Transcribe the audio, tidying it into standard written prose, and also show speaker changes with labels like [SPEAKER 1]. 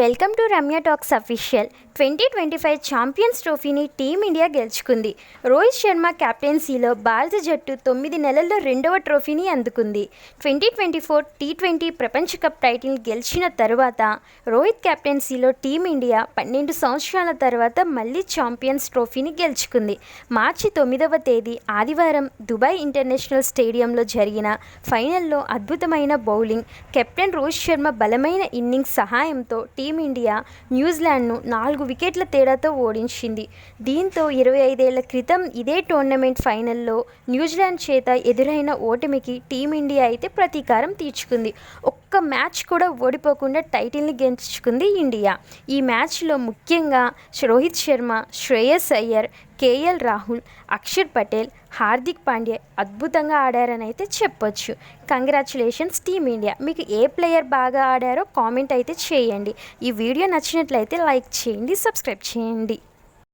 [SPEAKER 1] Welcome to Ramya talks official 2025 champions ట్రోఫీని team India గెలుచుకుంది. రోహిత్ శర్మ కెప్టెన్సీలో భారత జట్టు 9 నెలల్లో రెండవ ట్రోఫీని అందుకుంది. 2024 టీ20 ప్రపంచ కప్ టైటిల్ గెలిచిన తర్వాత రోహిత్ కెప్టెన్సీలో టీమిండియా 12 సంవత్సరాల తర్వాత మళ్లీ ఛాంపియన్స్ ట్రోఫీని గెలుచుకుంది. మార్చి 9వ తేదీ ఆదివారం దుబాయ్ ఇంటర్నేషనల్ స్టేడియంలో జరిగిన ఫైనల్లో అద్భుతమైన బౌలింగ్, కెప్టెన్ రోహిత్ శర్మ బలమైన ఇన్నింగ్స్ సహాయంతో టీమిండియా న్యూజిలాండ్ను 4 వికెట్ల తేడాతో ఓడించింది. దీంతో 25 ఏళ్ల క్రితం ఇదే టోర్నమెంట్ ఫైనల్లో న్యూజిలాండ్ చేత ఎదురైన ఓటమికి టీమిండియా అయితే ప్రతీకారం తీర్చుకుంది. ఒక్క మ్యాచ్ కూడా ఓడిపోకుండా టైటిల్ని గెలుచుకుంది ఇండియా. ఈ మ్యాచ్లో ముఖ్యంగా రోహిత్ శర్మ, శ్రేయస్ అయ్యర్, కేఎల్ రాహుల్, అక్షర్ పటేల్, హార్దిక్ పాండ్యా అద్భుతంగా ఆడారని అయితే చెప్పొచ్చు. Congratulations team India. మీకు ఏ ప్లేయర్ బాగా ఆడారో కామెంట్ అయితే చేయండి. ఈ వీడియో నచ్చినట్లయితే లైక్ చేయండి, సబ్స్క్రైబ్ చేయండి.